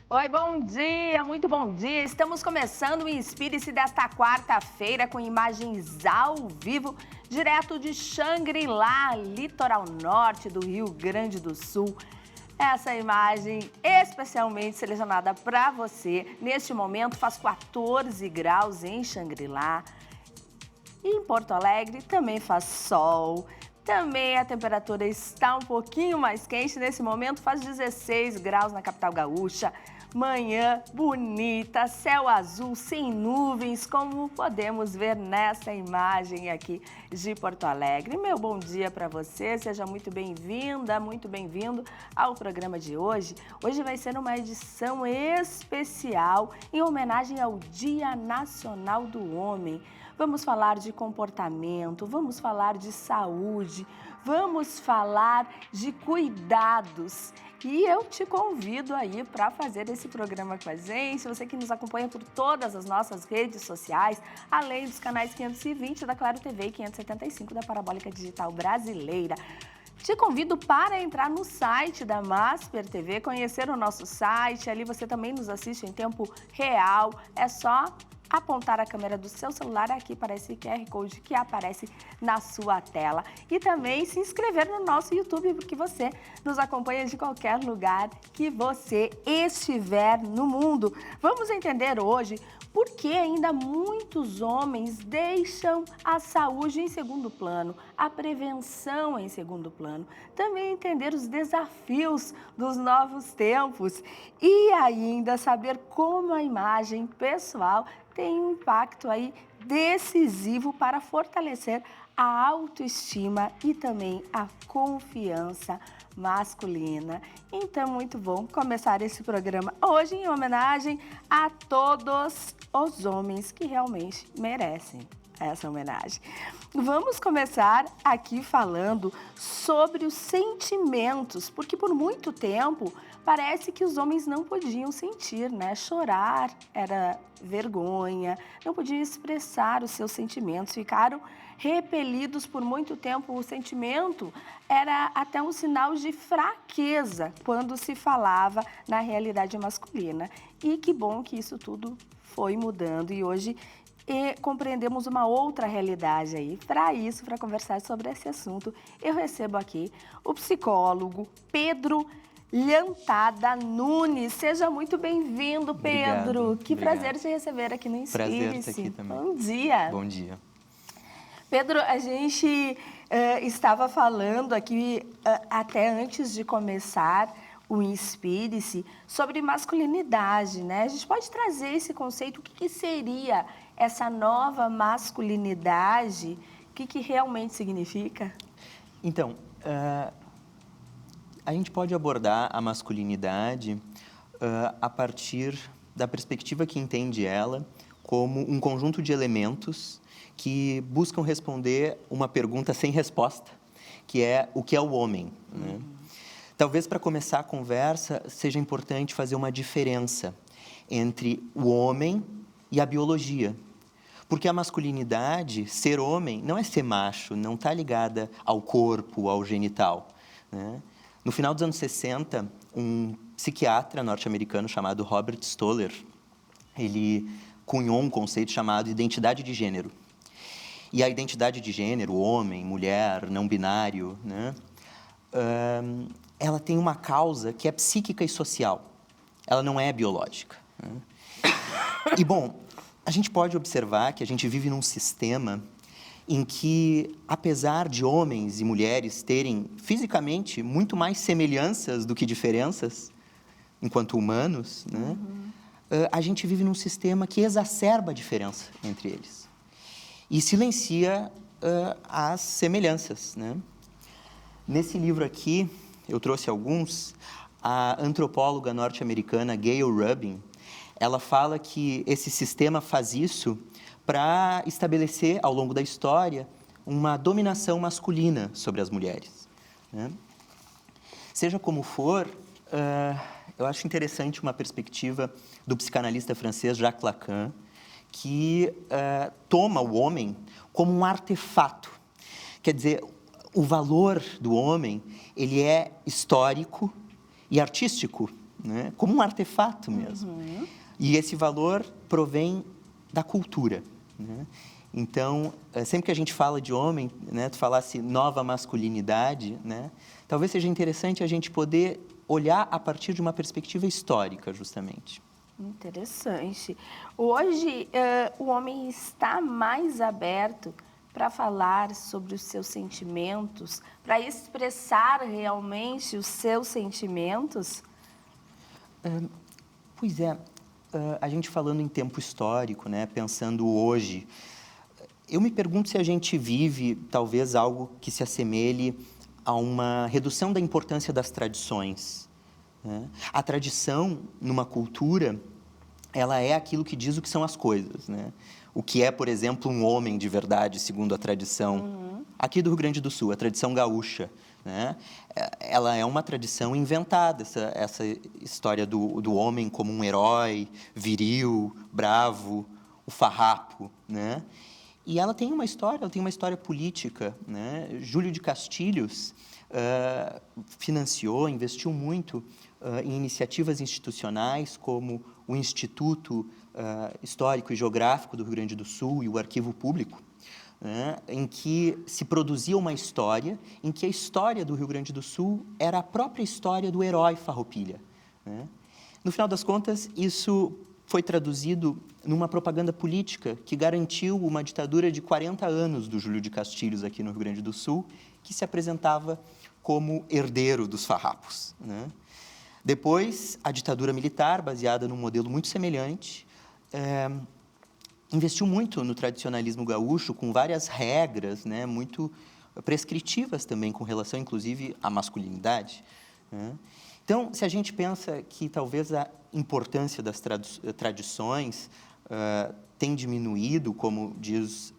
Oi, bom dia, muito bom dia. Estamos começando o Inspire-se desta quarta-feira com imagens ao vivo, direto de Xangri-Lá, litoral norte do Rio Grande do Sul. Essa imagem especialmente selecionada para você. Neste momento faz 14 graus em Xangri-Lá. E em Porto Alegre também faz sol. Também a temperatura está um pouquinho mais quente. Nesse momento faz 16 graus na capital gaúcha. Manhã bonita, céu azul, sem nuvens, como podemos ver nessa imagem aqui de Porto Alegre. Meu bom dia para você, seja muito bem-vinda, muito bem-vindo ao programa de hoje. Hoje vai ser uma edição especial em homenagem ao Dia Nacional do Homem. Vamos falar de comportamento, vamos falar de saúde, vamos falar de cuidados. E eu te convido aí para fazer esse programa com a gente, você que nos acompanha por todas as nossas redes sociais, além dos canais 520 da Claro TV e 575 da Parabólica Digital Brasileira. Te convido para entrar no site da Masper TV, conhecer o nosso site, ali você também nos assiste em tempo real, é só apontar a câmera do seu celular, aqui aparece o QR Code que aparece na sua tela. E também se inscrever no nosso YouTube, porque você nos acompanha de qualquer lugar que você estiver no mundo. Vamos entender hoje por que ainda muitos homens deixam a saúde em segundo plano, a prevenção em segundo plano. Também entender os desafios dos novos tempos e ainda saber como a imagem pessoal tem um impacto aí decisivo para fortalecer a autoestima e também a confiança masculina. Então, muito bom começar esse programa hoje em homenagem a todos os homens que realmente merecem essa homenagem. Vamos começar aqui falando sobre os sentimentos, porque por muito tempo parece que os homens não podiam sentir, né? Chorar era vergonha, não podiam expressar os seus sentimentos, ficaram repelidos por muito tempo. O sentimento era até um sinal de fraqueza quando se falava na realidade masculina. E que bom que isso tudo foi mudando e hoje compreendemos uma outra realidade aí. Para isso, para conversar sobre esse assunto, eu recebo aqui o psicólogo Pedro Lhantada Nunes. Seja muito bem-vindo, Pedro. Obrigado, Que prazer te receber aqui no Inspire-se. Prazer estar aqui também. Bom dia. Bom dia. Pedro, a gente estava falando aqui, até antes de começar o Inspire-se, sobre masculinidade, né? A gente pode trazer esse conceito, o que seria essa nova masculinidade, o que realmente significa? Então, a gente pode abordar a masculinidade a partir da perspectiva que entende ela como um conjunto de elementos que buscam responder uma pergunta sem resposta, que é o que é o homem, né? Talvez para começar a conversa seja importante fazer uma diferença entre o homem e a biologia. Porque a masculinidade, ser homem, não é ser macho, não está ligada ao corpo, ao genital, né? No final dos anos 60, um psiquiatra norte-americano chamado Robert Stoller, ele cunhou um conceito chamado identidade de gênero. E a identidade de gênero, homem, mulher, não binário, né? Ela tem uma causa que é psíquica e social. Ela não é biológica, né? E, bom, a gente pode observar que a gente vive num sistema em que, apesar de homens e mulheres terem fisicamente muito mais semelhanças do que diferenças, enquanto humanos, né? A gente vive num sistema que exacerba a diferença entre eles e silencia as semelhanças, né? Nesse livro aqui, eu trouxe alguns, a antropóloga norte-americana Gayle Rubin, ela fala que esse sistema faz isso para estabelecer, ao longo da história, uma dominação masculina sobre as mulheres, né? Seja como for, eu acho interessante uma perspectiva do psicanalista francês Jacques Lacan, que toma o homem como um artefato. Quer dizer, o valor do homem, ele é histórico e artístico, né? Como um artefato mesmo. E esse valor provém da cultura, né? Então, sempre que a gente fala de homem, né, tu falasse nova masculinidade, né, talvez seja interessante a gente poder olhar a partir de uma perspectiva histórica, justamente. Interessante. Hoje, o homem está mais aberto para falar sobre os seus sentimentos, para expressar realmente os seus sentimentos? Pois é, a gente falando em tempo histórico, né, pensando hoje, eu me pergunto se a gente vive talvez algo que se assemelhe a uma redução da importância das tradições, né? A tradição, numa cultura, ela é aquilo que diz o que são as coisas, né? O que é, por exemplo, um homem de verdade, segundo a tradição aqui do Rio Grande do Sul, a tradição gaúcha, né? Ela é uma tradição inventada, essa história do homem como um herói, viril, bravo, o farrapo, né? E ela tem uma história política, né? Júlio de Castilhos financiou, investiu muito em iniciativas institucionais como o Instituto Histórico e Geográfico do Rio Grande do Sul e o Arquivo Público, né? Em que se produzia uma história, em que a história do Rio Grande do Sul era a própria história do herói Farroupilha, né? No final das contas, isso foi traduzido numa propaganda política que garantiu uma ditadura de 40 anos do Júlio de Castilhos aqui no Rio Grande do Sul, que se apresentava como herdeiro dos farrapos, né? Depois, a ditadura militar, baseada num modelo muito semelhante, investiu muito no tradicionalismo gaúcho, com várias regras, né, muito prescritivas também, com relação, inclusive, à masculinidade, né? Então, se a gente pensa que talvez a importância das tradições tem diminuído, como diz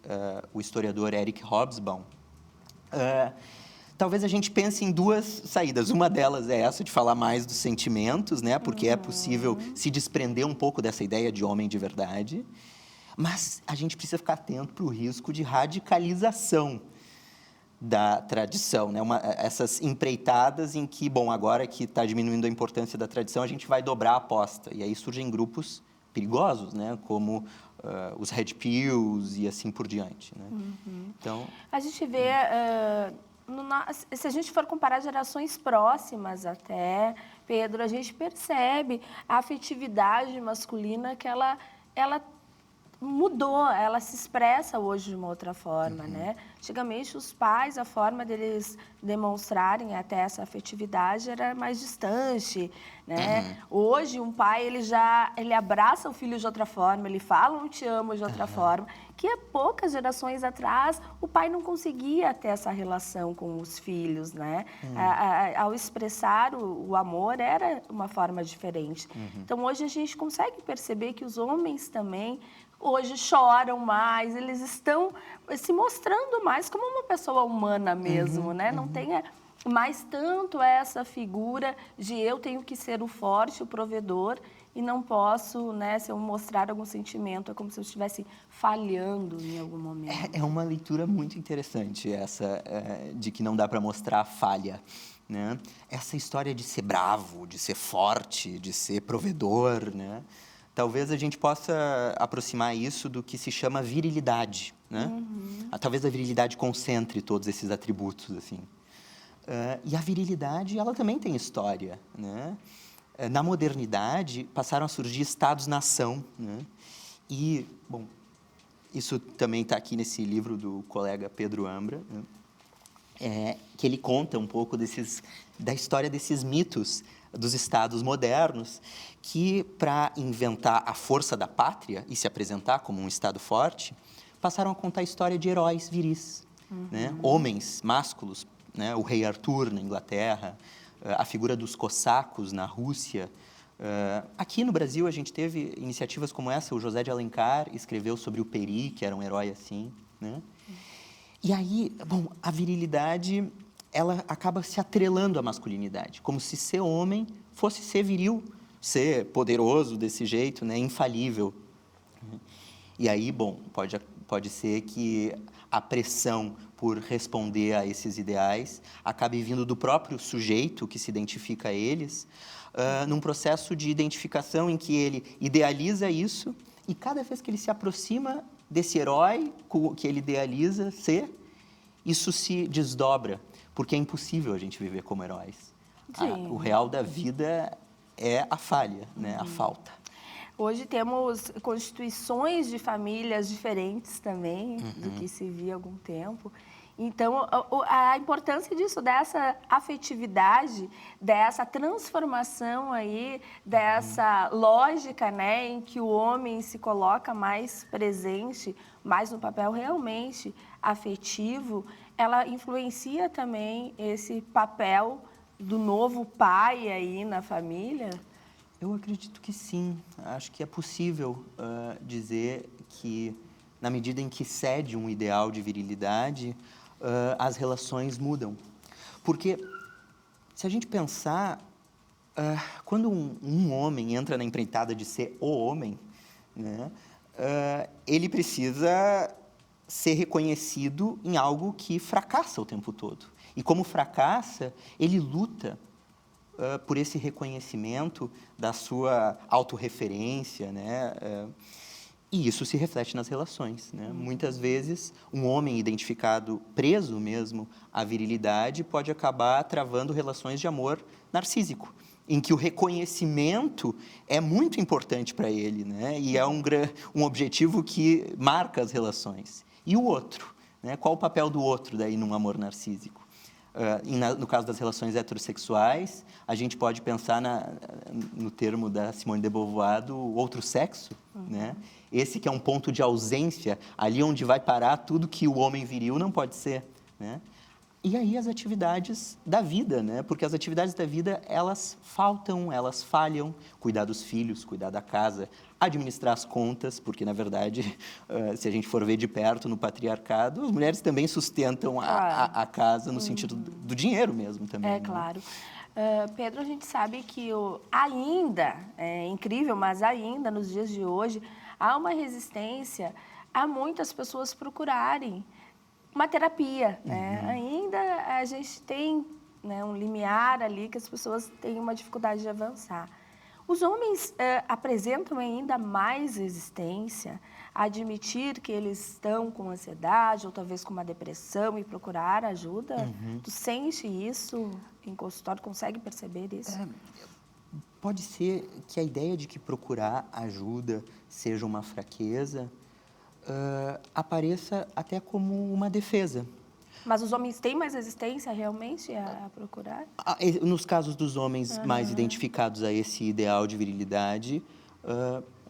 o historiador Eric Hobsbawm, talvez a gente pense em duas saídas. Uma delas é essa, de falar mais dos sentimentos, né? Porque é possível se desprender um pouco dessa ideia de homem de verdade, mas a gente precisa ficar atento para o risco de radicalização da tradição, né? Essas empreitadas em que, bom, agora que está diminuindo a importância da tradição, a gente vai dobrar a aposta. E aí surgem grupos perigosos, né? Como os Red Pills e assim por diante, né? Então, a gente vê, se a gente for comparar gerações próximas até, Pedro, a gente percebe a afetividade masculina que ela mudou, ela se expressa hoje de uma outra forma, né? Antigamente, os pais, a forma deles demonstrarem até essa afetividade era mais distante, né? Hoje, um pai, ele abraça o filho de outra forma, ele fala um te amo de outra forma, que há poucas gerações atrás, o pai não conseguia ter essa relação com os filhos, né? Ao expressar o amor, era uma forma diferente. Então, hoje, a gente consegue perceber que os homens também hoje choram mais, eles estão se mostrando mais como uma pessoa humana mesmo, né? Não tem mais tanto essa figura de eu tenho que ser o forte, o provedor, e não posso, né, se eu mostrar algum sentimento, é como se eu estivesse falhando em algum momento. É uma leitura muito interessante essa, de que não dá para mostrar a falha, né? Essa história de ser bravo, de ser forte, de ser provedor, né? Talvez a gente possa aproximar isso do que se chama virilidade, né? Talvez a virilidade concentre todos esses atributos, assim. E a virilidade, ela também tem história, né? Na modernidade, passaram a surgir estados-nação, né? E, bom, isso também está aqui nesse livro do colega Pedro Ambra, né? Que ele conta um pouco da história desses mitos dos estados modernos, que, para inventar a força da pátria e se apresentar como um estado forte, passaram a contar a história de heróis viris, né? Homens másculos, né? O rei Arthur, na Inglaterra, a figura dos cossacos na Rússia. Aqui no Brasil, a gente teve iniciativas como essa. O José de Alencar escreveu sobre o Peri, que era um herói assim, né? E aí, bom, a virilidade, ela acaba se atrelando à masculinidade, como se ser homem fosse ser viril, ser poderoso desse jeito, né? Infalível. E aí, bom, pode Pode ser que a pressão por responder a esses ideais acabe vindo do próprio sujeito que se identifica a eles, num processo de identificação em que ele idealiza isso e cada vez que ele se aproxima desse herói que ele idealiza ser, isso se desdobra, porque é impossível a gente viver como heróis. O real da vida é a falha, né? A falta. Hoje temos constituições de famílias diferentes também do que se via há algum tempo. Então, a importância disso, dessa afetividade, dessa transformação aí, dessa lógica, né, em que o homem se coloca mais presente, mais no papel realmente afetivo, ela influencia também esse papel do novo pai aí na família? Eu acredito que sim. Acho que é possível dizer que, na medida em que cede um ideal de virilidade, as relações mudam. Porque, se a gente pensar, quando um homem entra na empreitada de ser o homem, né, ele precisa ser reconhecido em algo que fracassa o tempo todo. E como fracassa, ele luta por esse reconhecimento da sua autorreferência, né? E isso se reflete nas relações, né? Muitas vezes, um homem identificado, preso mesmo à virilidade, pode acabar travando relações de amor narcísico, em que o reconhecimento é muito importante para ele, né? E é um objetivo que marca as relações. E o outro, né? Qual o papel do outro daí num amor narcísico? No caso das relações heterossexuais, a gente pode pensar no termo da Simone de Beauvoir do outro sexo, né? Esse que é um ponto de ausência, ali onde vai parar tudo que o homem viril não pode ser, né? E aí as atividades da vida, né? Porque as atividades da vida, elas faltam, elas falham. Cuidar dos filhos, cuidar da casa, administrar as contas, porque, na verdade, se a gente for ver de perto no patriarcado, as mulheres também sustentam a casa no sentido do dinheiro mesmo também. É, claro. Pedro, a gente sabe que ainda, é incrível, mas ainda nos dias de hoje, há uma resistência a muitas pessoas procurarem uma terapia, né? Ainda a gente tem, né, um limiar ali que as pessoas têm uma dificuldade de avançar. Os homens apresentam ainda mais resistência a admitir que eles estão com ansiedade ou talvez com uma depressão e procurar ajuda? Tu sente isso em consultório? Consegue perceber isso? Pode ser que a ideia de que procurar ajuda seja uma fraqueza apareça até como uma defesa. Mas os homens têm mais resistência realmente a procurar? Nos casos dos homens mais identificados a esse ideal de virilidade,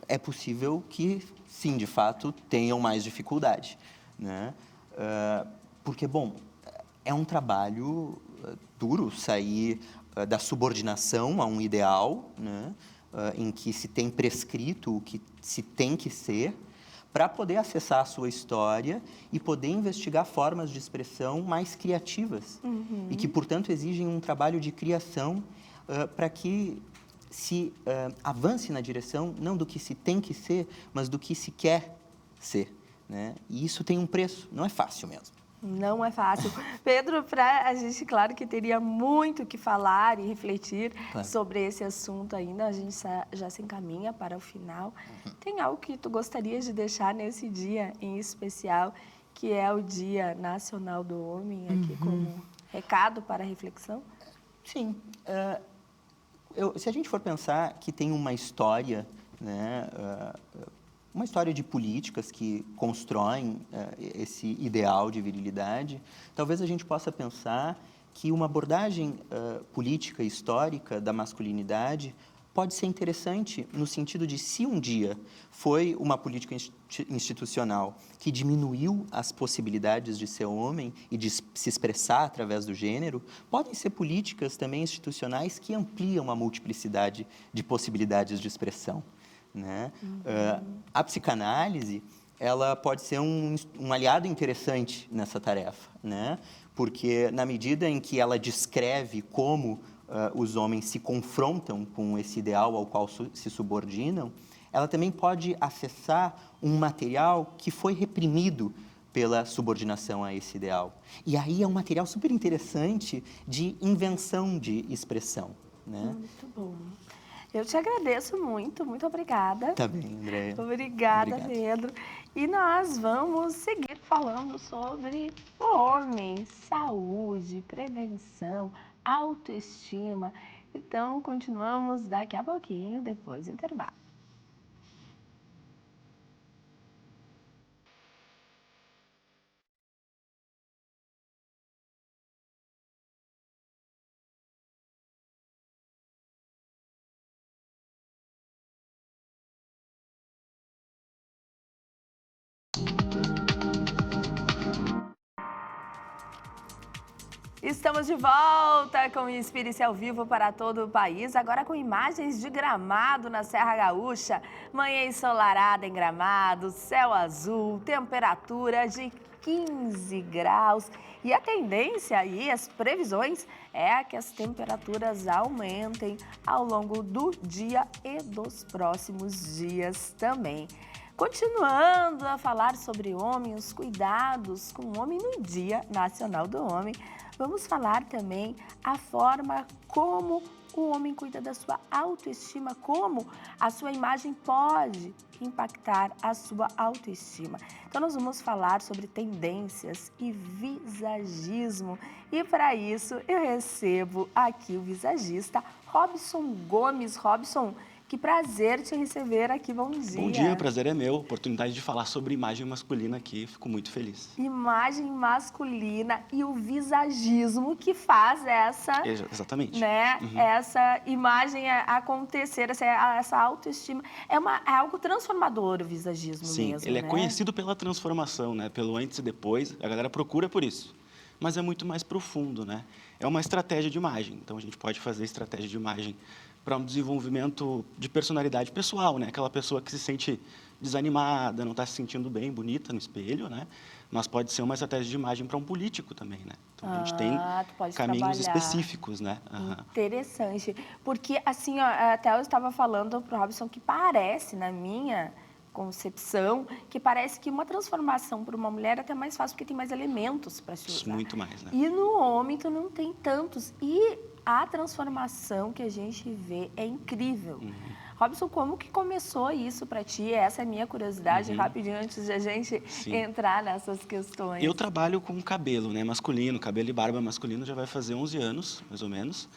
é possível que, sim, de fato, tenham mais dificuldade, né? Porque, bom, é um trabalho duro sair da subordinação a um ideal, né? Em que se tem prescrito o que se tem que ser, para poder acessar a sua história e poder investigar formas de expressão mais criativas e que, portanto, exigem um trabalho de criação para que se avance na direção não do que se tem que ser, mas do que se quer ser, né? E isso tem um preço, não é fácil mesmo. Não é fácil. Pedro, a gente, claro que teria muito que falar e refletir sobre esse assunto ainda, a gente já se encaminha para o final. Tem algo que tu gostaria de deixar nesse dia em especial, que é o Dia Nacional do Homem, aqui como recado para a reflexão? Sim. Se a gente for pensar que tem uma história, né, uma história de políticas que constroem esse ideal de virilidade, talvez a gente possa pensar que uma abordagem política e histórica da masculinidade pode ser interessante no sentido de, se um dia foi uma política institucional que diminuiu as possibilidades de ser homem e de se expressar através do gênero, podem ser políticas também institucionais que ampliam a multiplicidade de possibilidades de expressão, né? A psicanálise, ela pode ser um aliado interessante nessa tarefa, né? Porque, na medida em que ela descreve como os homens se confrontam com esse ideal ao qual se subordinam, ela também pode acessar um material que foi reprimido pela subordinação a esse ideal. E aí é um material super interessante de invenção de expressão, né? Muito bom. Eu te agradeço muito, muito obrigada. Tá bem, Andréia. Obrigada, Obrigado. Pedro. E nós vamos seguir falando sobre o homem, saúde, prevenção, autoestima. Então, continuamos daqui a pouquinho, depois do intervalo. Estamos de volta com o Inspire-se ao vivo para todo o país, agora com imagens de Gramado na Serra Gaúcha. Manhã ensolarada em Gramado, céu azul, temperatura de 15 graus. E a tendência e as previsões é que as temperaturas aumentem ao longo do dia e dos próximos dias também. Continuando a falar sobre homem, os cuidados com o homem no Dia Nacional do Homem, vamos falar também a forma como o homem cuida da sua autoestima, como a sua imagem pode impactar a sua autoestima. Então, nós vamos falar sobre tendências e visagismo. E para isso, eu recebo aqui o visagista Robson Gomes. Robson, que prazer te receber aqui, bom dia. Bom dia, o prazer é meu. Oportunidade de falar sobre imagem masculina aqui, fico muito feliz. Imagem masculina e o visagismo que faz essa... Exatamente. Né, essa imagem acontecer, essa autoestima. É algo transformador o visagismo. Sim, mesmo, ele né? é conhecido pela transformação, né? Pelo antes e depois, a galera procura por isso. Mas é muito mais profundo, né? É uma estratégia de imagem, então a gente pode fazer estratégia de imagem para um desenvolvimento de personalidade pessoal, né? Aquela pessoa que se sente desanimada, não está se sentindo bem, bonita no espelho, né? Mas pode ser uma estratégia de imagem para um político também, né? Então, a gente tem caminhos específicos, né? Interessante. Porque, assim, ó, até eu estava falando para o Robson que parece, na minha concepção, que parece que uma transformação para uma mulher é até mais fácil, porque tem mais elementos para se usar. Muito mais, né? E no homem, tu não tem tantos. E a transformação que a gente vê é incrível. Robson, como que começou isso para ti? Essa é a minha curiosidade, rapidinho, antes de a gente entrar nessas questões. Eu trabalho com cabelo, né, masculino, cabelo e barba masculino já vai fazer 11 anos, mais ou menos.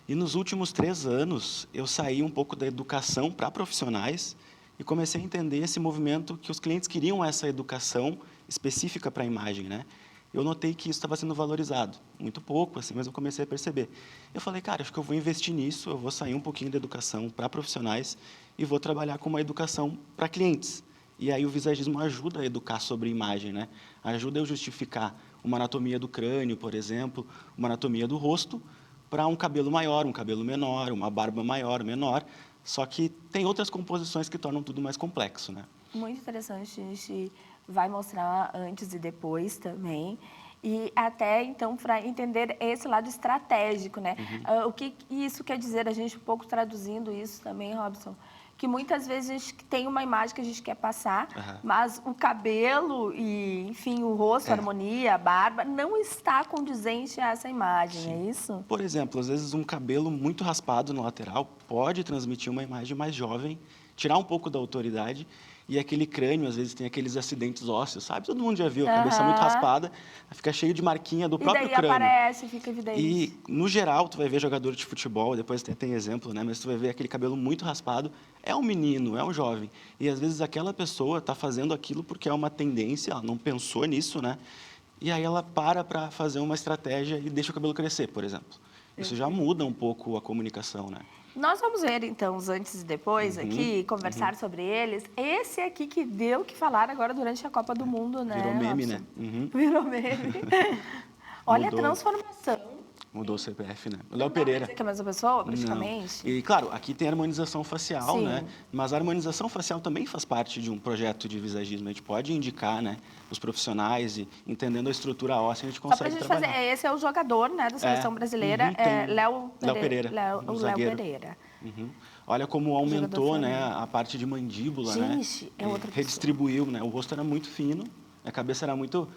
E nos últimos 3 anos, eu saí um pouco da educação para profissionais e comecei a entender esse movimento que os clientes queriam essa educação específica para a imagem, né? Eu notei que isso estava sendo valorizado, muito pouco, assim, mas eu comecei a perceber. Eu falei, cara, acho que eu vou investir nisso, eu vou sair um pouquinho da educação para profissionais e vou trabalhar com uma educação para clientes. E aí o visagismo ajuda a educar sobre imagem, né? Ajuda eu justificar uma anatomia do crânio, por exemplo, uma anatomia do rosto, para um cabelo maior, um cabelo menor, uma barba maior, menor. Só que tem outras composições que tornam tudo mais complexo, né? Muito interessante, a gente vai mostrar antes e depois também. E até, então, para entender esse lado estratégico, né? O que isso quer dizer, a gente um pouco traduzindo isso também, Robson, que muitas vezes a gente tem uma imagem que a gente quer passar, mas o cabelo e, enfim, o rosto, a harmonia, a barba, não está condizente a essa imagem, é isso? Por exemplo, às vezes um cabelo muito raspado no lateral pode transmitir uma imagem mais jovem, tirar um pouco da autoridade. E aquele crânio, às vezes, tem aqueles acidentes ósseos, sabe? Todo mundo já viu, a cabeça muito raspada, fica cheio de marquinha do próprio crânio. E daí aparece, fica evidente. E, no geral, tu vai ver jogador de futebol, depois tem exemplo, né? Mas tu vai ver aquele cabelo muito raspado, é um menino, é um jovem. E, às vezes, aquela pessoa está fazendo aquilo porque é uma tendência, ela não pensou nisso, né? E aí ela para fazer uma estratégia e deixa o cabelo crescer, por exemplo. Isso já muda um pouco a comunicação, né? Nós vamos ver, então, os antes e depois aqui, conversar sobre eles. Esse aqui que deu o que falar agora durante a Copa do Mundo, né, Virou meme, Robson? né? Virou meme. Olha a transformação. Mudou o CPF, né? O Léo Pereira. Que é a mesma pessoa, praticamente? Não. E, claro, aqui tem a harmonização facial, Sim. né? Mas a harmonização facial também faz parte de um projeto de visagismo. A gente pode indicar, né, os profissionais e, entendendo a estrutura óssea, a gente consegue trabalhar. Fazer, esse é o jogador, né, da seleção brasileira, Léo Pereira. Léo Pereira. Uhum. Olha como aumentou, Jogador né, Flamengo. a parte de mandíbula, Gente, né? é outra pessoa. Redistribuiu, né? O rosto era muito fino, a cabeça era muito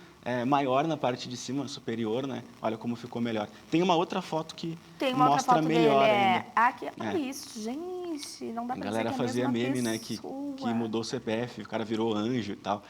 maior na parte de cima, superior, né? Olha como ficou melhor. Tem uma outra foto que Tem uma outra mostra foto melhor dele, ainda. Aqui, É. olha isso, gente, não dá A pra dizer galera que é a fazia mesma meme, né, pessoa. que mudou o CPF, o cara virou anjo e tal.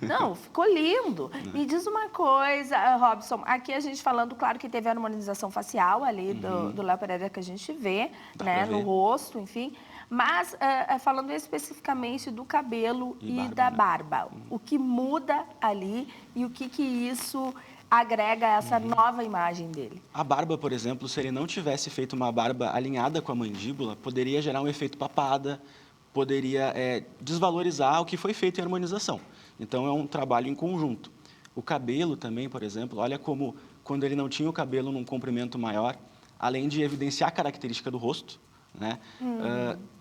Não, ficou lindo. Me diz uma coisa, Robson, aqui a gente falando, claro que teve a harmonização facial ali do Léo Pereira que a gente vê, Dá né, pra no ver. rosto, enfim. Mas falando especificamente do cabelo E e barba, da né? barba, o que muda ali e o que isso agrega a essa nova imagem dele? A barba, por exemplo, se ele não tivesse feito uma barba alinhada com a mandíbula, poderia gerar um efeito papada, poderia desvalorizar o que foi feito em harmonização. Então, é um trabalho em conjunto. O cabelo também, por exemplo, olha como, quando ele não tinha o cabelo num comprimento maior, além de evidenciar a característica do rosto, né,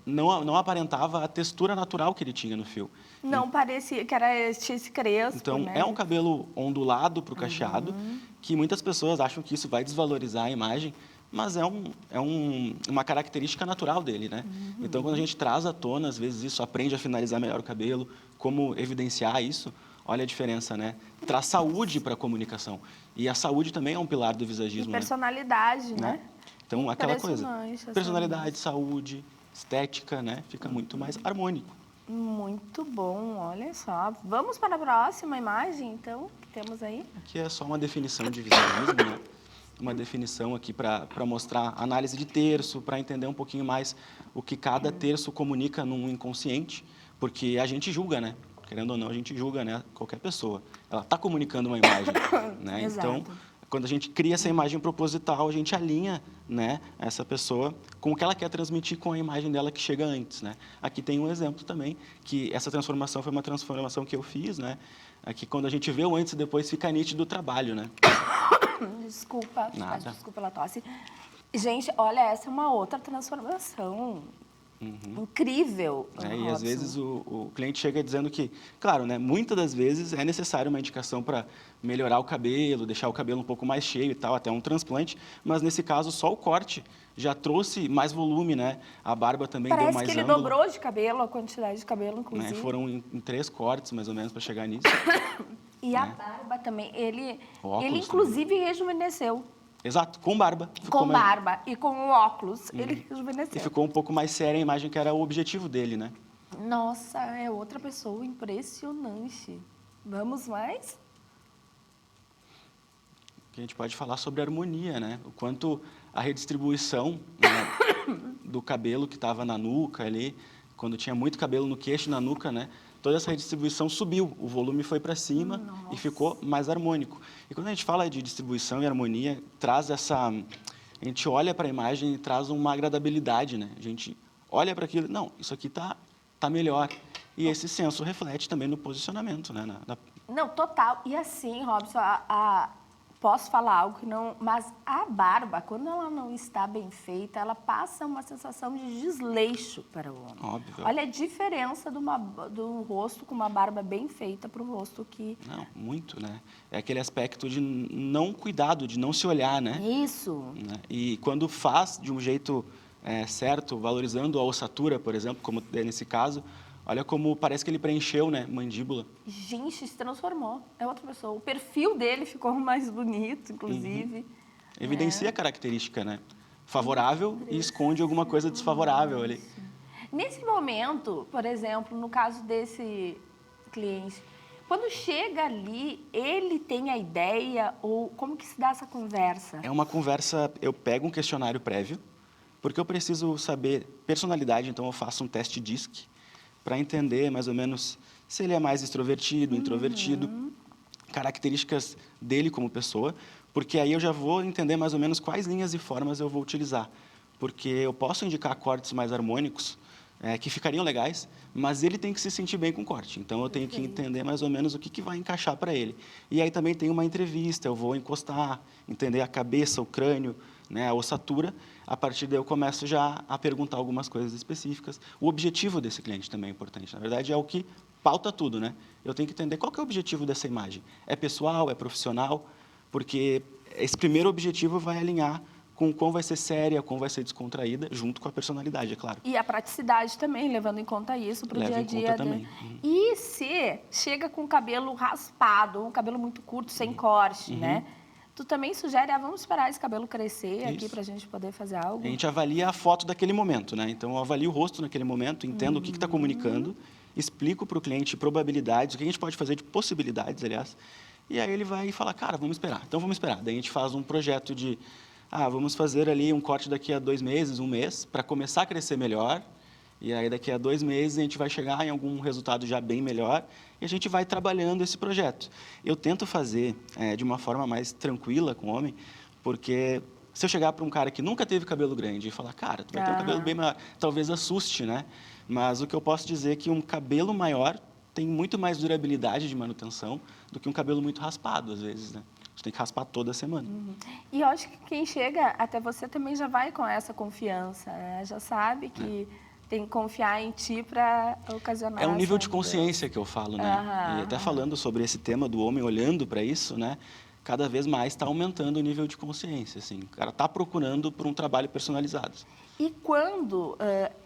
não aparentava a textura natural que ele tinha no fio. Não parecia que era esse crespo, Então, né? é um cabelo ondulado para o cacheado, que muitas pessoas acham que isso vai desvalorizar a imagem, mas uma característica natural dele, né? Então, quando a gente traz à tona, às vezes, isso, aprende a finalizar melhor o cabelo, como evidenciar isso, olha a diferença, né? Traz saúde para a comunicação. E a saúde também é um pilar do E visagismo, personalidade, né? Então, aquela coisa, Impressionante essa personalidade, saúde, estética, né? Fica muito mais harmônico. Muito bom, olha só. Vamos para a próxima imagem, então, que temos aí? Aqui é só uma definição de visagismo, né? Uma definição aqui para mostrar análise de terço, para entender um pouquinho mais o que cada terço comunica num inconsciente, porque a gente julga, né? Querendo ou não, a gente julga, né? Qualquer pessoa. Ela está comunicando uma imagem, né? Exato. Então, quando a gente cria essa imagem proposital, a gente alinha, né, essa pessoa com o que ela quer transmitir com a imagem dela que chega antes, né? Aqui tem um exemplo também, que essa transformação foi uma transformação que eu fiz, né? Aqui, quando a gente vê o antes e depois, fica nítido o trabalho, né? Desculpa, Nada. peço desculpa pela tosse. Gente, olha, essa é uma outra transformação incrível, E Robson. às vezes o cliente chega dizendo que, claro, né, muitas das vezes é necessário uma indicação para melhorar o cabelo, deixar o cabelo um pouco mais cheio e tal, até um transplante, mas nesse caso só o corte já trouxe mais volume, né? A barba também deu Parece mais que ele ângulo, dobrou de cabelo, a quantidade de cabelo, né? inclusive. Foram em 3 cortes, mais ou menos, para chegar nisso. E a barba também, ele Óculos inclusive rejuvenesceu. Exato, com barba. Ficou Com mais- barba e com o óculos, ele E rejuvenesceu. ficou um pouco mais séria a imagem, que era o objetivo dele, né? Nossa, é outra pessoa impressionante. Vamos mais? Que a gente pode falar sobre harmonia, né? O quanto a redistribuição, né, do cabelo que estava na nuca ali, quando tinha muito cabelo no queixo e na nuca, né? Toda essa redistribuição subiu, o volume foi para cima e ficou mais harmônico. E quando a gente fala de distribuição e harmonia, traz essa... A gente olha para a imagem e traz uma agradabilidade, né? A gente olha para aquilo, não, isso aqui tá melhor. E esse senso reflete também no posicionamento, né? Não, total. E assim, Robson, posso falar algo que não... Mas a barba, quando ela não está bem feita, ela passa uma sensação de desleixo para o homem. Óbvio. Olha a diferença do rosto com uma barba bem feita para o rosto que... Não, muito, né? É aquele aspecto de não cuidado, de não se olhar, né? Isso. Né? E quando faz de um jeito certo, valorizando a ossatura, por exemplo, como é nesse caso, olha como parece que ele preencheu, né, mandíbula. Gente, se transformou. É outra pessoa. O perfil dele ficou mais bonito, inclusive. Evidencia a característica, né? Favorável e esconde alguma coisa desfavorável ali. Nesse momento, por exemplo, no caso desse cliente, quando chega ali, ele tem a ideia ou como que se dá essa conversa? É uma conversa, eu pego um questionário prévio, porque eu preciso saber personalidade, então eu faço um teste DISC para entender mais ou menos se ele é mais extrovertido, introvertido, características dele como pessoa, porque aí eu já vou entender mais ou menos quais linhas e formas eu vou utilizar. Porque eu posso indicar cortes mais harmônicos, que ficariam legais, mas ele tem que se sentir bem com o corte. Então, eu tenho que entender mais ou menos o que vai encaixar para ele. E aí também tem uma entrevista, eu vou encostar, entender a cabeça, o crânio, né, a ossatura. A partir daí eu começo já a perguntar algumas coisas específicas. O objetivo desse cliente também é importante. Na verdade, é o que pauta tudo, né? Eu tenho que entender qual que é o objetivo dessa imagem. É pessoal, é profissional? Porque esse primeiro objetivo vai alinhar com o quão vai ser séria, quão vai ser descontraída, junto com a personalidade, é claro. E a praticidade também, levando em conta isso para o dia a dia. Leva em conta também. E se chega com o cabelo raspado, ou um cabelo muito curto, sem corte, né? Tu também sugere, vamos esperar esse cabelo crescer aqui para a gente poder fazer algo? A gente avalia a foto daquele momento, né? Então, eu avalio o rosto naquele momento, entendo o que está comunicando, explico para o cliente probabilidades, o que a gente pode fazer de possibilidades, aliás, e aí ele vai falar, cara, vamos esperar. Então, vamos esperar. Daí a gente faz um projeto de, vamos fazer ali um corte daqui a 2 meses, 1 mês, para começar a crescer melhor. E aí, daqui a 2 meses, a gente vai chegar em algum resultado já bem melhor e a gente vai trabalhando esse projeto. Eu tento fazer de uma forma mais tranquila com o homem, porque se eu chegar para um cara que nunca teve cabelo grande e falar, cara, tu vai ter um cabelo bem maior, talvez assuste, né? Mas o que eu posso dizer é que um cabelo maior tem muito mais durabilidade de manutenção do que um cabelo muito raspado, às vezes, né? Você tem que raspar toda semana. E eu acho que quem chega até você também já vai com essa confiança, né? Já sabe que tem que confiar em ti para ocasionar. É um nível de consciência que eu falo, né? E até falando sobre esse tema do homem olhando para isso, né? Cada vez mais está aumentando o nível de consciência, assim. O cara está procurando por um trabalho personalizado. E quando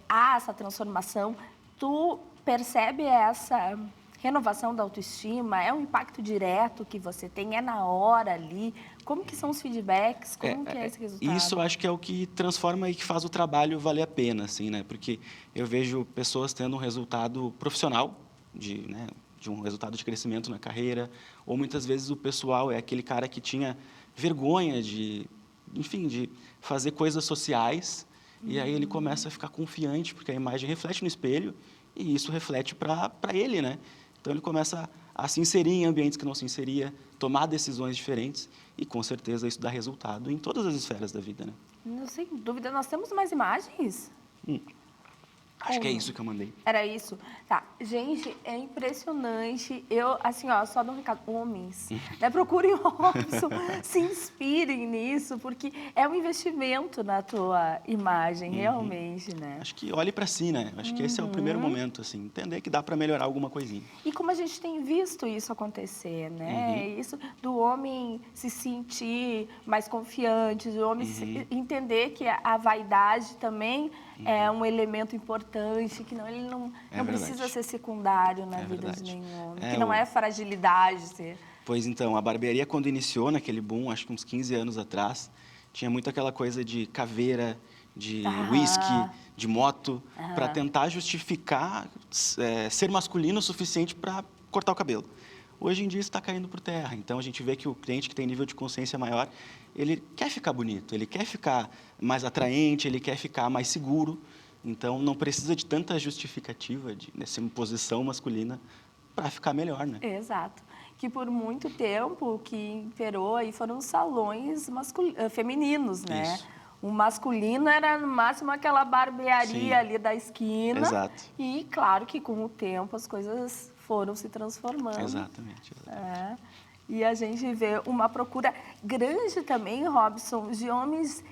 há essa transformação, tu percebe essa renovação da autoestima? É um impacto direto que você tem? É na hora ali? Como que são os feedbacks? Como que é esse resultado? Isso eu acho que é o que transforma e que faz o trabalho valer a pena, assim, né? Porque eu vejo pessoas tendo um resultado profissional, de um resultado de crescimento na carreira, ou muitas vezes o pessoal é aquele cara que tinha vergonha de fazer coisas sociais, e aí ele começa a ficar confiante, porque a imagem reflete no espelho, e isso reflete para ele, né? Então, ele começa a se inserir em ambientes que não se inseria, tomar decisões diferentes, e, com certeza, isso dá resultado em todas as esferas da vida, né? Sem dúvida. Nós temos mais imagens? Acho que é isso que eu mandei. Era isso? Tá. Gente, é impressionante. Eu, assim, ó, só dou um recado. Homens, né? Procurem o Robson, se inspirem nisso, porque é um investimento na tua imagem, realmente, né? Acho que olhe para si, né? Acho que esse é o primeiro momento, assim, entender que dá para melhorar alguma coisinha. E como a gente tem visto isso acontecer, né? Isso do homem se sentir mais confiante, do homem entender que a vaidade também é um elemento importante, que ele não precisa ser secundário na vida de nenhum homem, que não é fragilidade ser. Pois então, a barbearia, quando iniciou naquele boom, acho que uns 15 anos atrás, tinha muito aquela coisa de caveira, de whisky, de moto, para tentar justificar ser masculino o suficiente para cortar o cabelo. Hoje em dia isso está caindo por terra, então a gente vê que o cliente que tem nível de consciência maior, ele quer ficar bonito, ele quer ficar mais atraente, ele quer ficar mais seguro, então não precisa de tanta justificativa nessa imposição masculina para ficar melhor, né? Exato. Que por muito tempo o que imperou aí foram os salões femininos, né? Isso. O masculino era, no máximo, aquela barbearia ali da esquina. Exato. E, claro, que com o tempo as coisas foram se transformando. Exatamente. E a gente vê uma procura grande também, Robson, de homens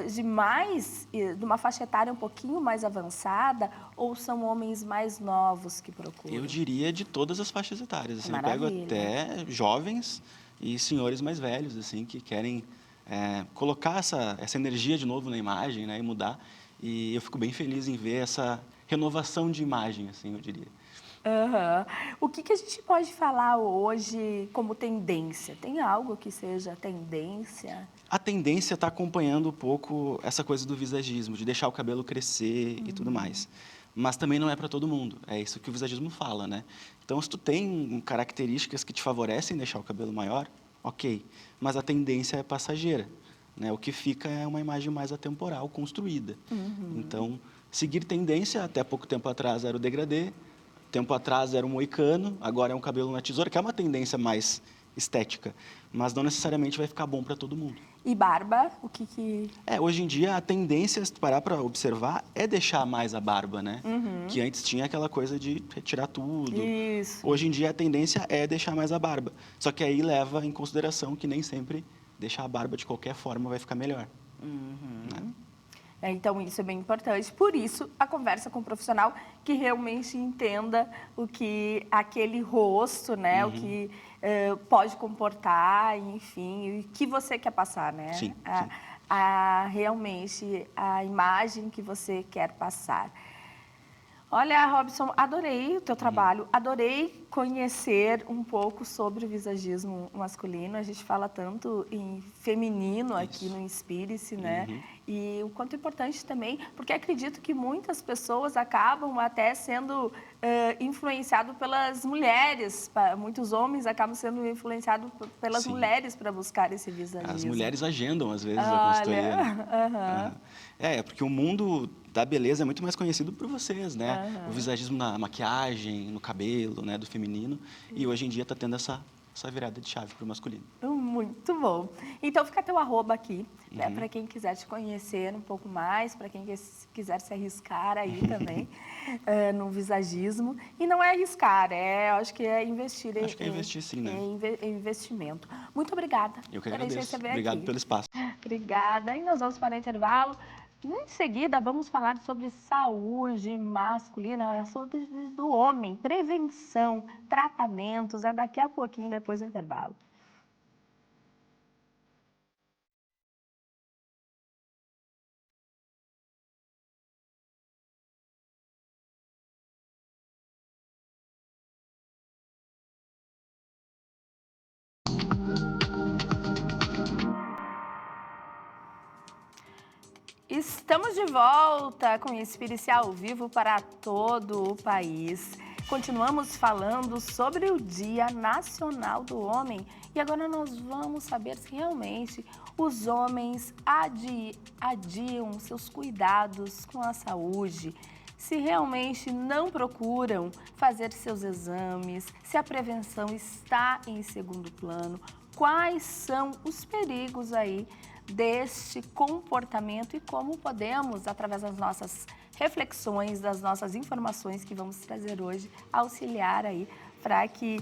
de uma faixa etária um pouquinho mais avançada, ou são homens mais novos que procuram? Eu diria de todas as faixas etárias. Assim, eu pego Maravilha. até jovens e senhores mais velhos, assim, que querem colocar essa energia de novo na imagem, né, e mudar. E eu fico bem feliz em ver essa renovação de imagem, assim, eu diria. O que a gente pode falar hoje como tendência? Tem algo que seja tendência? A tendência está acompanhando um pouco essa coisa do visagismo, de deixar o cabelo crescer e tudo mais. Mas também não é para todo mundo. É isso que o visagismo fala, né? Então, se tu tem características que te favorecem deixar o cabelo maior, ok. Mas a tendência é passageira, né? O que fica é uma imagem mais atemporal, construída. Então, seguir tendência, até pouco tempo atrás era o degradê, tempo atrás era um moicano, agora é um cabelo na tesoura, que é uma tendência mais estética, mas não necessariamente vai ficar bom para todo mundo. E barba, o que... Hoje em dia, a tendência, se tu parar para observar, é deixar mais a barba, né? Que antes tinha aquela coisa de retirar tudo. Isso. Hoje em dia, a tendência é deixar mais a barba. Só que aí leva em consideração que nem sempre deixar a barba de qualquer forma vai ficar melhor. Né? Então, isso é bem importante. Por isso, a conversa com um profissional que realmente entenda o que aquele rosto, né? O que pode comportar, enfim, o que você quer passar, né? Sim. realmente a imagem que você quer passar. Olha, Robson, adorei o teu trabalho, adorei conhecer um pouco sobre o visagismo masculino. A gente fala tanto em feminino aqui no Inspire-se, né? E o quanto é importante também, porque acredito que muitas pessoas acabam até sendo influenciados pelas mulheres. Muitos homens acabam sendo influenciados pelas mulheres para buscar esse visagismo. As mulheres agendam, às vezes, a consultoria. Né? É porque o mundo da beleza é muito mais conhecido por vocês, né? O visagismo na maquiagem, no cabelo, né? Do feminino. E hoje em dia está tendo essa virada de chave para o masculino. Muito bom. Então, fica teu @, aqui, né, para quem quiser te conhecer um pouco mais, para quem quiser se arriscar aí também no visagismo. E não é arriscar, acho que é investir. Acho que é investir sim, né? É investimento. Muito obrigada. Eu que agradeço. Obrigado pelo espaço. Obrigada. E nós vamos para o intervalo. Em seguida, vamos falar sobre saúde masculina, saúde do homem, prevenção, tratamentos. É daqui a pouquinho, depois do intervalo. Estamos de volta com o Inspire-se ao vivo para todo o país. Continuamos falando sobre o Dia Nacional do Homem e agora nós vamos saber se realmente os homens adiam seus cuidados com a saúde, se realmente não procuram fazer seus exames, se a prevenção está em segundo plano, quais são os perigos aí deste comportamento e como podemos, através das nossas reflexões, das nossas informações que vamos trazer hoje, auxiliar aí para que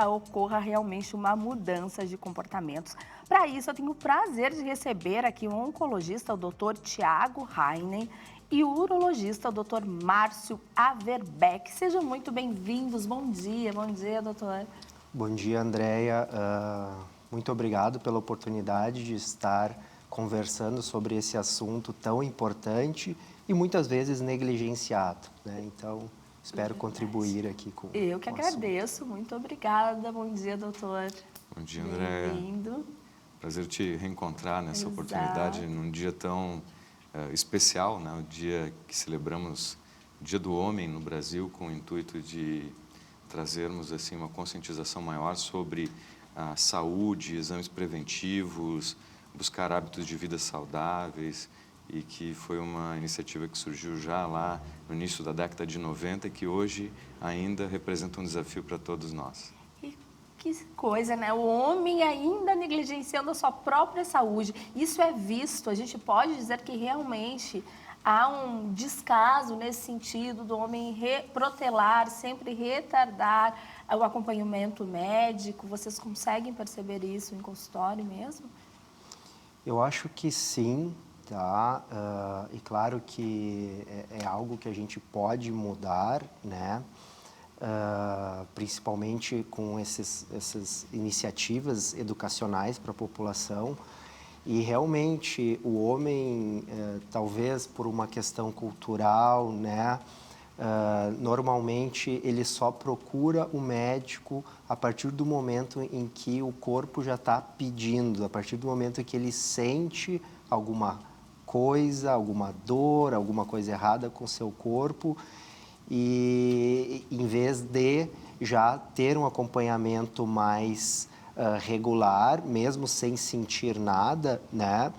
ocorra realmente uma mudança de comportamentos. Para isso, eu tenho o prazer de receber aqui o oncologista, o Dr. Tiago Heinen, e o urologista, o Dr. Márcio Averbeck. Sejam muito bem-vindos. Bom dia, doutor. Bom dia, Andréia. Muito obrigado pela oportunidade de estar conversando sobre esse assunto tão importante e muitas vezes negligenciado, né? Então, espero contribuir aqui com Eu que agradeço, muito obrigada. Bom dia, doutor. Bom dia, Andréia. Bem-vindo. Prazer te reencontrar nessa oportunidade, num dia tão especial, né? O dia que celebramos o Dia do Homem no Brasil, com o intuito de trazermos assim uma conscientização maior sobre a saúde, exames preventivos, buscar hábitos de vida saudáveis, e que foi uma iniciativa que surgiu já lá no início da década de 90 e que hoje ainda representa um desafio para todos nós. E que coisa, né? O homem ainda negligenciando a sua própria saúde. Isso é visto, a gente pode dizer que realmente há um descaso nesse sentido do homem protelar, sempre retardar o acompanhamento médico. Vocês conseguem perceber isso em consultório mesmo? Eu acho que sim, tá? E claro que é algo que a gente pode mudar, né? Principalmente com essas iniciativas educacionais para a população. E realmente o homem, talvez por uma questão cultural, né? Normalmente ele só procura o médico a partir do momento em que o corpo já está pedindo, a partir do momento em que ele sente alguma coisa, alguma dor, alguma coisa errada com o seu corpo, e em vez de já ter um acompanhamento mais regular, mesmo sem sentir nada, né?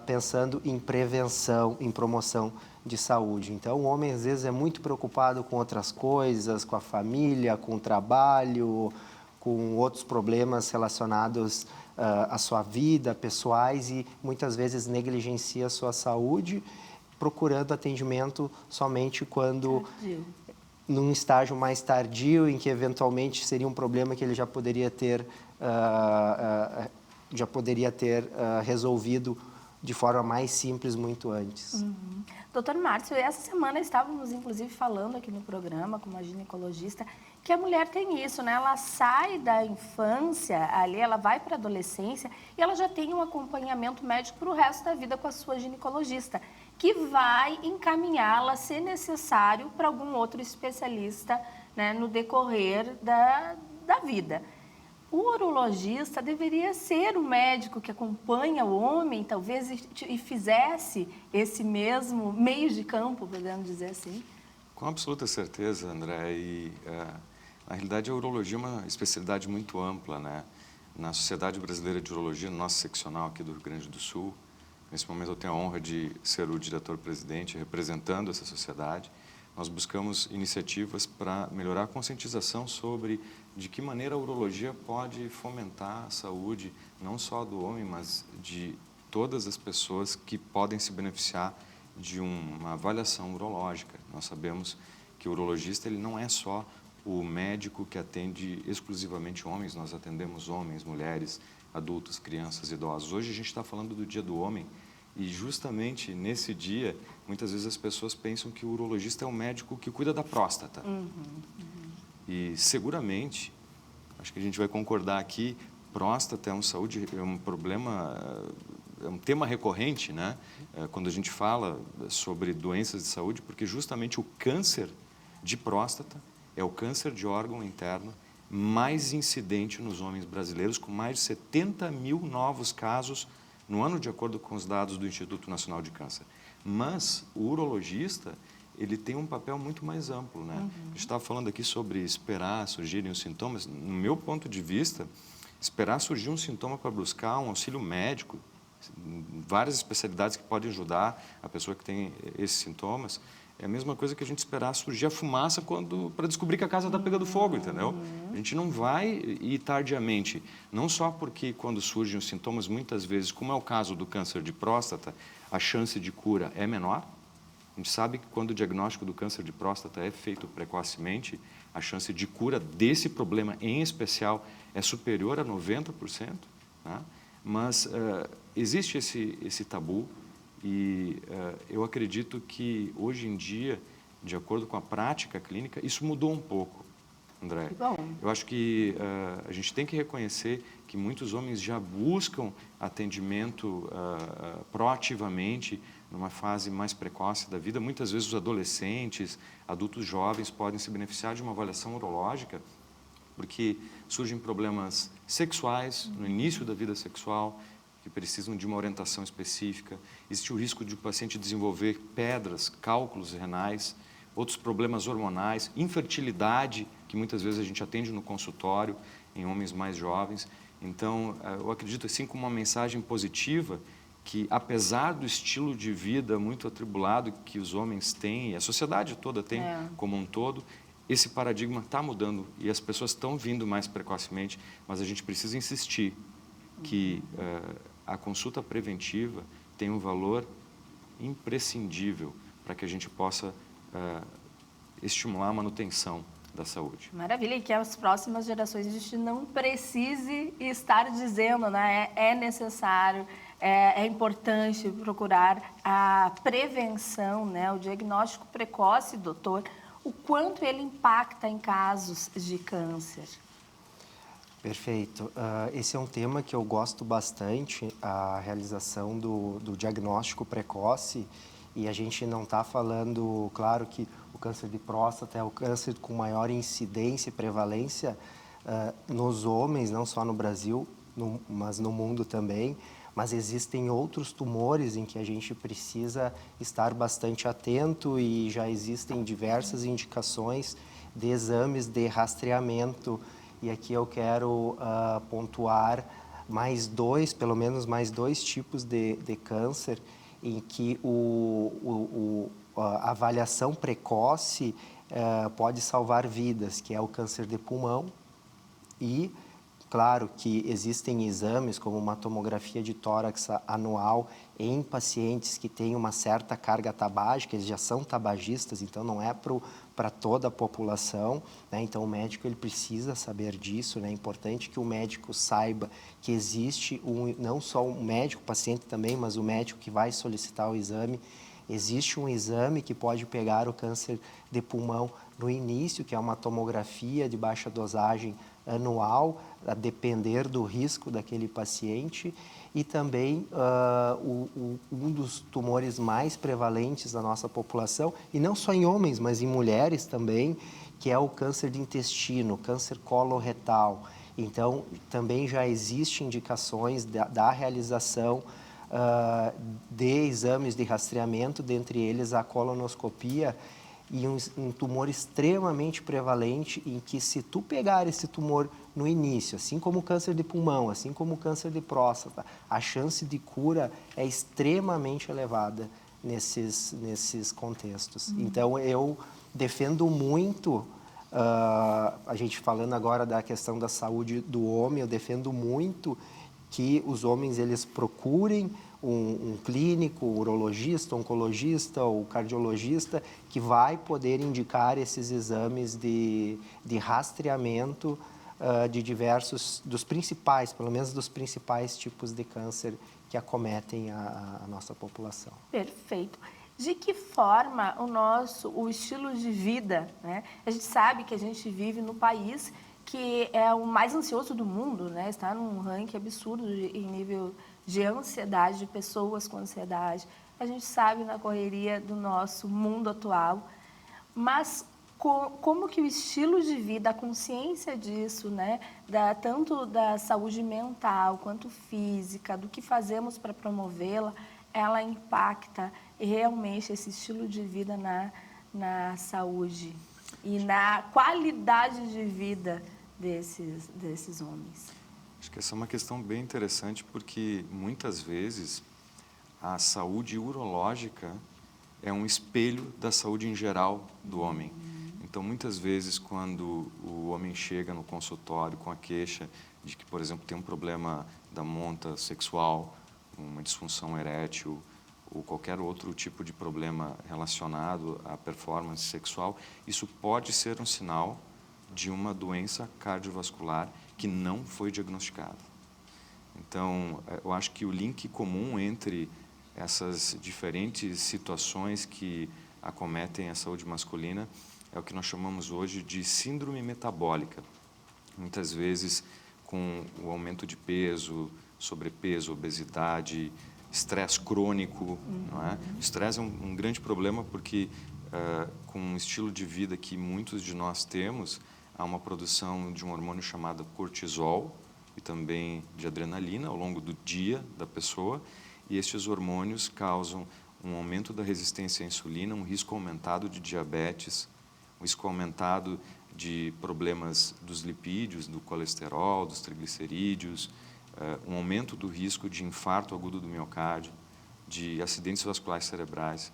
Pensando em prevenção, em promoção de saúde. Então, o homem às vezes é muito preocupado com outras coisas, com a família, com o trabalho, com outros problemas relacionados à sua vida, pessoais, e muitas vezes negligencia a sua saúde, procurando atendimento somente quando num estágio mais tardio, em que eventualmente seria um problema que ele já poderia ter resolvido de forma mais simples muito antes. Doutor Márcio, essa semana estávamos, inclusive, falando aqui no programa com uma ginecologista que a mulher tem isso, né? Ela sai da infância, ali, ela vai para a adolescência e ela já tem um acompanhamento médico para o resto da vida com a sua ginecologista, que vai encaminhá-la, se necessário, para algum outro especialista, né, no decorrer da vida. O urologista deveria ser o médico que acompanha o homem, talvez, e fizesse esse mesmo meio de campo, podemos dizer assim? Com absoluta certeza, André. E, na realidade, a urologia é uma especialidade muito ampla, né? Na Sociedade Brasileira de Urologia, no nosso seccional aqui do Rio Grande do Sul, nesse momento eu tenho a honra de ser o diretor-presidente, representando essa sociedade. Nós buscamos iniciativas para melhorar a conscientização sobre de que maneira a urologia pode fomentar a saúde, não só do homem, mas de todas as pessoas que podem se beneficiar de uma avaliação urológica. Nós sabemos que o urologista ele não é só o médico que atende exclusivamente homens, nós atendemos homens, mulheres, adultos, crianças, idosos. Hoje a gente está falando do Dia do Homem, e justamente nesse dia, muitas vezes as pessoas pensam que o urologista é um médico que cuida da próstata. E seguramente, acho que a gente vai concordar aqui, próstata é um problema, é um tema recorrente, né? Quando a gente fala sobre doenças de saúde, porque justamente o câncer de próstata é o câncer de órgão interno mais incidente nos homens brasileiros, com mais de 70 mil novos casos no ano, de acordo com os dados do Instituto Nacional de Câncer. Mas o urologista, ele tem um papel muito mais amplo, né? A gente estava falando aqui sobre esperar surgirem os sintomas. No meu ponto de vista, esperar surgir um sintoma para buscar um auxílio médico, várias especialidades que podem ajudar a pessoa que tem esses sintomas, é a mesma coisa que a gente esperar surgir a fumaça para descobrir que a casa está pegando fogo, entendeu? A gente não vai ir tardiamente, não só porque quando surgem os sintomas, muitas vezes, como é o caso do câncer de próstata, a chance de cura é menor. A gente sabe que quando o diagnóstico do câncer de próstata é feito precocemente, a chance de cura desse problema em especial é superior a 90%, né? Mas existe esse tabu. E eu acredito que, hoje em dia, de acordo com a prática clínica, isso mudou um pouco, André. Que bom. Eu acho que a gente tem que reconhecer que muitos homens já buscam atendimento proativamente, numa fase mais precoce da vida. Muitas vezes os adolescentes, adultos jovens podem se beneficiar de uma avaliação urológica, porque surgem problemas sexuais no início da vida sexual, que precisam de uma orientação específica. Existe o risco de o paciente desenvolver pedras, cálculos renais, outros problemas hormonais, infertilidade, que muitas vezes a gente atende no consultório em homens mais jovens. Então, eu acredito assim como uma mensagem positiva que, apesar do estilo de vida muito atribulado que os homens têm, e a sociedade toda tem como um todo, esse paradigma está mudando e as pessoas estão vindo mais precocemente, mas a gente precisa insistir que a consulta preventiva tem um valor imprescindível para que a gente possa estimular a manutenção da saúde. Maravilha, e que as próximas gerações a gente não precise estar dizendo, né? É necessário, é importante procurar a prevenção, né? O diagnóstico precoce, doutor, o quanto ele impacta em casos de câncer. Perfeito. Esse é um tema que eu gosto bastante, a realização do diagnóstico precoce. E a gente não está falando, claro que o câncer de próstata é o câncer com maior incidência e prevalência nos homens, não só no Brasil, mas no mundo também. Mas existem outros tumores em que a gente precisa estar bastante atento e já existem diversas indicações de exames de rastreamento. E aqui eu quero pontuar pelo menos mais dois tipos de câncer em que a avaliação precoce pode salvar vidas, que é o câncer de pulmão e Claro que existem exames como uma tomografia de tórax anual em pacientes que têm uma certa carga tabágica, eles já são tabagistas, então não é para toda a população, né? Então o médico ele precisa saber disso, né? É importante que o médico saiba que existe não só o médico, o paciente também, mas o médico que vai solicitar o exame. Existe um exame que pode pegar o câncer de pulmão no início, que é uma tomografia de baixa dosagem anual, a depender do risco daquele paciente, e também um dos tumores mais prevalentes da nossa população, e não só em homens, mas em mulheres também, que é o câncer de intestino, câncer coloretal. Então, também já existem indicações da realização de exames de rastreamento, dentre eles a colonoscopia, e um tumor extremamente prevalente em que, se tu pegar esse tumor no início, assim como o câncer de pulmão, assim como o câncer de próstata, a chance de cura é extremamente elevada nesses contextos. Então, eu defendo muito, a gente falando agora da questão da saúde do homem, eu defendo muito que os homens eles procurem um clínico, um urologista, oncologista ou cardiologista que vai poder indicar esses exames de rastreamento de dos principais, pelo menos dos principais tipos de câncer que acometem a nossa população. Perfeito. De que forma o estilo de vida, né? A gente sabe que a gente vive no país que é o mais ansioso do mundo, né? Está num ranking absurdo em nível de ansiedade, de pessoas com ansiedade. A gente sabe na correria do nosso mundo atual, mas como que o estilo de vida, a consciência disso, né? Tanto da saúde mental quanto física, do que fazemos para promovê-la, ela impacta realmente esse estilo de vida na saúde e na qualidade de vida desses homens. Acho que essa é uma questão bem interessante, porque muitas vezes a saúde urológica é um espelho da saúde em geral do homem. Então, muitas vezes, quando o homem chega no consultório com a queixa de que, por exemplo, tem um problema da monta sexual, uma disfunção erétil ou qualquer outro tipo de problema relacionado à performance sexual, isso pode ser um sinal de uma doença cardiovascular que não foi diagnosticada. Então, eu acho que o link comum entre essas diferentes situações que acometem a saúde masculina é o que nós chamamos hoje de síndrome metabólica. Muitas vezes, com o aumento de peso, sobrepeso, obesidade, estresse crônico. Não é? O estresse é um grande problema porque, com um estilo de vida que muitos de nós temos, há uma produção de um hormônio chamado cortisol e também de adrenalina ao longo do dia da pessoa, e estes hormônios causam um aumento da resistência à insulina, um risco aumentado de diabetes, um risco aumentado de problemas dos lipídios, do colesterol, dos triglicerídeos, um aumento do risco de infarto agudo do miocárdio, de acidentes vasculares cerebrais.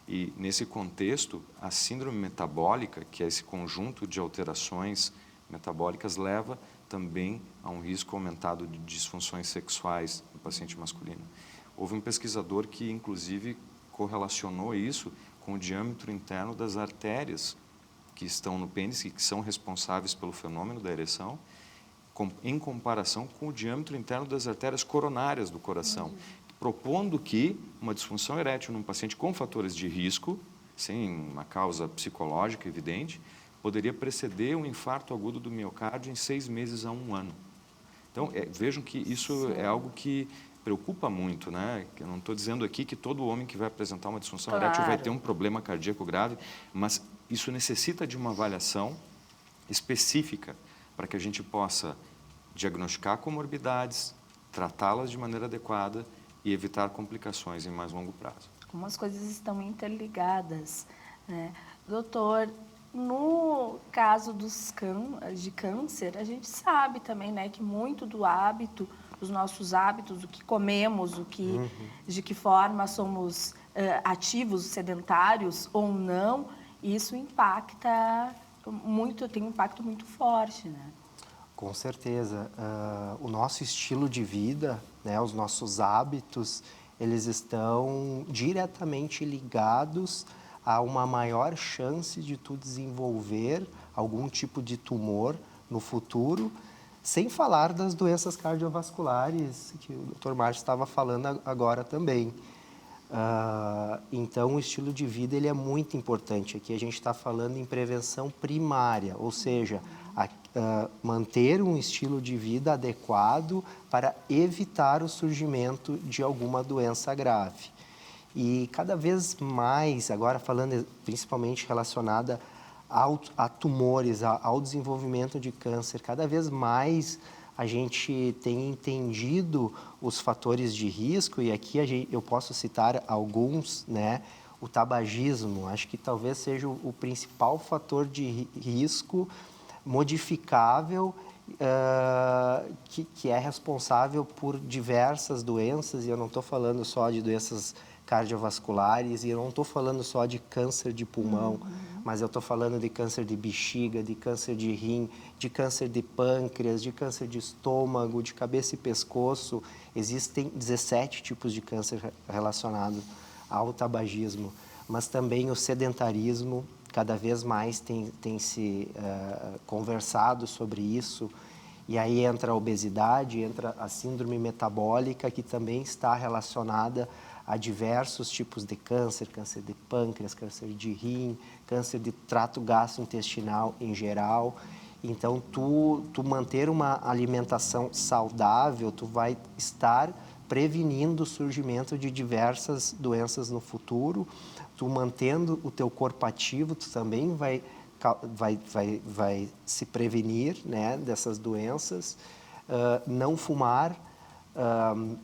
E, nesse contexto, a síndrome metabólica, que é esse conjunto de alterações metabólicas, leva também a um risco aumentado de disfunções sexuais no paciente masculino. Houve um pesquisador que, inclusive, correlacionou isso com o diâmetro interno das artérias que estão no pênis e que são responsáveis pelo fenômeno da ereção, em comparação com o diâmetro interno das artérias coronárias do coração, propondo que uma disfunção erétil num paciente com fatores de risco, sem uma causa psicológica evidente, poderia preceder um infarto agudo do miocárdio em 6 meses a 1 ano. Então, vejam que isso é algo que preocupa muito, né? Eu não estou dizendo aqui que todo homem que vai apresentar uma disfunção erétil vai ter um problema cardíaco grave, mas isso necessita de uma avaliação específica para que a gente possa diagnosticar comorbidades, tratá-las de maneira adequada e evitar complicações em mais longo prazo. Como as coisas estão interligadas, né? Doutor, no caso de câncer, a gente sabe também, né, que muito do hábito, dos nossos hábitos, o que comemos, de que forma somos ativos, sedentários ou não, isso impacta muito, tem um impacto muito forte, né? Com certeza. O nosso estilo de vida, né, os nossos hábitos, eles estão diretamente ligados a uma maior chance de tu desenvolver algum tipo de tumor no futuro, sem falar das doenças cardiovasculares, que o Dr. Márcio estava falando agora também. Então, o estilo de vida ele é muito importante. Aqui a gente está falando em prevenção primária, ou seja, manter um estilo de vida adequado para evitar o surgimento de alguma doença grave. E cada vez mais, agora falando principalmente relacionada a tumores, ao desenvolvimento de câncer, cada vez mais a gente tem entendido os fatores de risco, e aqui eu posso citar alguns, né? O tabagismo, acho que talvez seja o principal fator de risco modificável, que é responsável por diversas doenças, e eu não estou falando só de doenças cardiovasculares, e eu não estou falando só de câncer de pulmão, mas eu estou falando de câncer de bexiga, de câncer de rim, de câncer de pâncreas, de câncer de estômago, de cabeça e pescoço. Existem 17 tipos de câncer relacionados ao tabagismo, mas também o sedentarismo. Cada vez mais tem se conversado sobre isso, e aí entra a obesidade, entra a síndrome metabólica, que também está relacionada a diversos tipos de câncer, câncer de pâncreas, câncer de rim, câncer de trato gastrointestinal em geral. Então, tu manter uma alimentação saudável, tu vai estar prevenindo o surgimento de diversas doenças no futuro. Tu mantendo o teu corpo ativo, tu também vai se prevenir, né, dessas doenças. Não fumar,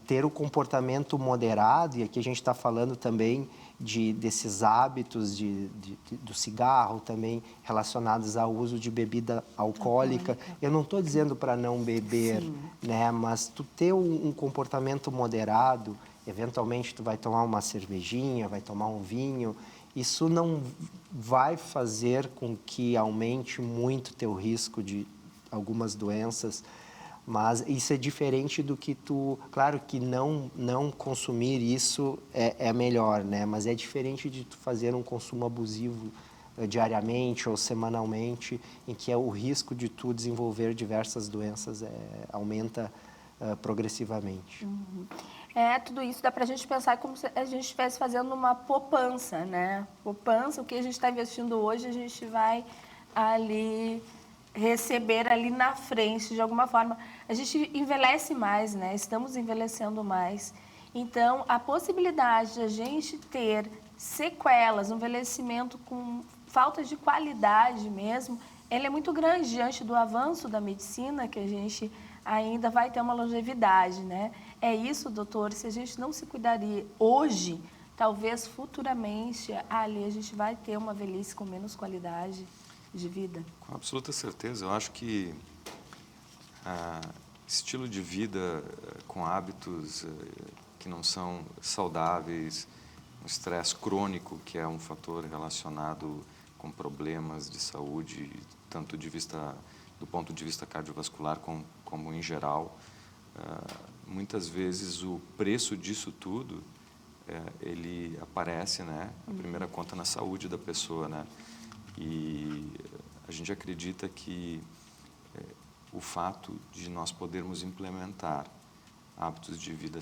ter o comportamento moderado, e aqui a gente está falando também desses hábitos do cigarro, também relacionados ao uso de bebida alcoólica. Eu não estou dizendo para não beber, né, mas tu ter um comportamento moderado, eventualmente tu vai tomar uma cervejinha, vai tomar um vinho, isso não vai fazer com que aumente muito teu risco de algumas doenças, mas isso é diferente do que tu... Claro que não consumir isso é melhor, né? Mas é diferente de tu fazer um consumo abusivo diariamente ou semanalmente, em que o risco de tu desenvolver diversas doenças aumenta progressivamente. Tudo isso dá para a gente pensar como se a gente estivesse fazendo uma poupança, né? Poupança, o que a gente está investindo hoje, a gente vai ali receber ali na frente, de alguma forma. A gente envelhece mais, né? Estamos envelhecendo mais. Então, a possibilidade de a gente ter sequelas, um envelhecimento com falta de qualidade mesmo, ele é muito grande diante do avanço da medicina, que a gente ainda vai ter uma longevidade, né? É isso, doutor, se a gente não se cuidaria hoje, talvez futuramente ali a gente vai ter uma velhice com menos qualidade de vida. Com absoluta certeza. Eu acho que estilo de vida com hábitos que não são saudáveis, um estresse crônico, que é um fator relacionado com problemas de saúde, tanto do ponto de vista cardiovascular como em geral. Muitas vezes o preço disso tudo, ele aparece, né, a primeira conta na saúde da pessoa, né? E a gente acredita que o fato de nós podermos implementar hábitos de vida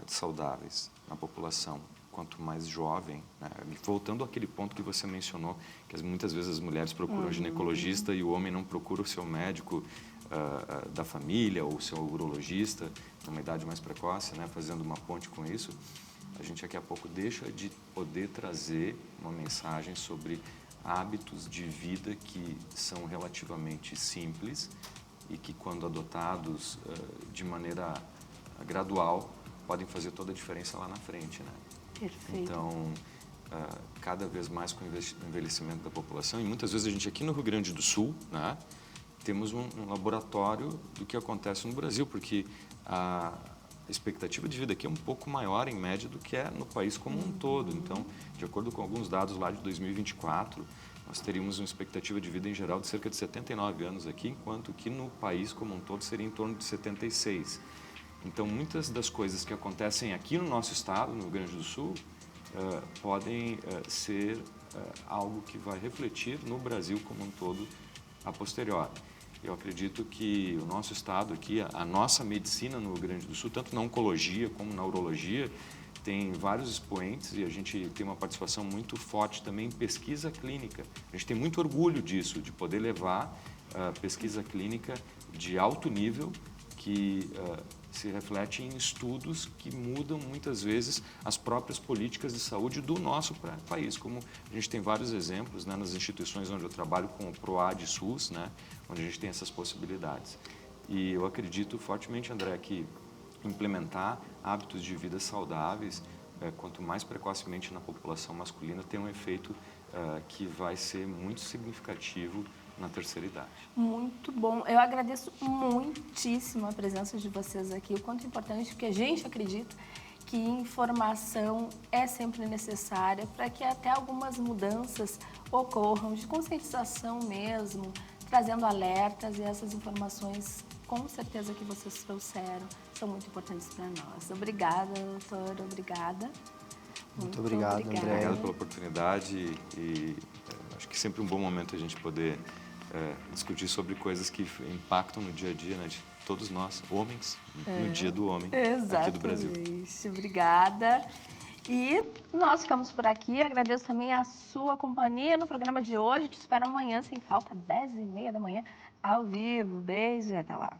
saudáveis na população, quanto mais jovem, né? Voltando àquele ponto que você mencionou, que muitas vezes as mulheres procuram ginecologista e o homem não procura o seu médico da família ou o seu urologista numa idade mais precoce, né? Fazendo uma ponte com isso, a gente daqui a pouco deixa de poder trazer uma mensagem sobre hábitos de vida que são relativamente simples e que, quando adotados de maneira gradual, podem fazer toda a diferença lá na frente, né? Perfeito. Então, cada vez mais com o envelhecimento da população, e muitas vezes a gente aqui no Rio Grande do Sul, né, temos um laboratório do que acontece no Brasil, porque a expectativa de vida aqui é um pouco maior, em média, do que é no país como um todo. Então, de acordo com alguns dados lá de 2024, nós teríamos uma expectativa de vida em geral de cerca de 79 anos aqui, enquanto que no país como um todo seria em torno de 76. Então, muitas das coisas que acontecem aqui no nosso estado, no Rio Grande do Sul, podem ser algo que vai refletir no Brasil como um todo a posteriori. Eu acredito que o nosso estado aqui, a nossa medicina no Rio Grande do Sul, tanto na oncologia como na urologia, tem vários expoentes e a gente tem uma participação muito forte também em pesquisa clínica. A gente tem muito orgulho disso, de poder levar pesquisa clínica de alto nível que se reflete em estudos que mudam muitas vezes as próprias políticas de saúde do nosso país, como a gente tem vários exemplos, né, nas instituições onde eu trabalho com o PROAD SUS, né, onde a gente tem essas possibilidades. E eu acredito fortemente, André, que implementar hábitos de vida saudáveis, quanto mais precocemente na população masculina, tem um efeito que vai ser muito significativo na terceira idade. Muito bom. Eu agradeço muitíssimo a presença de vocês aqui, o quanto é importante, porque a gente acredita que informação é sempre necessária para que até algumas mudanças ocorram, de conscientização mesmo, trazendo alertas, e essas informações, com certeza que vocês trouxeram, são muito importantes para nós. Obrigada, doutora, obrigada. Muito obrigado, André. Obrigado pela oportunidade e acho que sempre um bom momento a gente poder discutir sobre coisas que impactam no dia a dia, né, de todos nós, homens, no dia do homem aqui do Brasil. Exatamente. Obrigada. E nós ficamos por aqui. Agradeço também a sua companhia no programa de hoje. Te espero amanhã, sem falta, 10h30 da manhã, ao vivo. Beijo e até lá.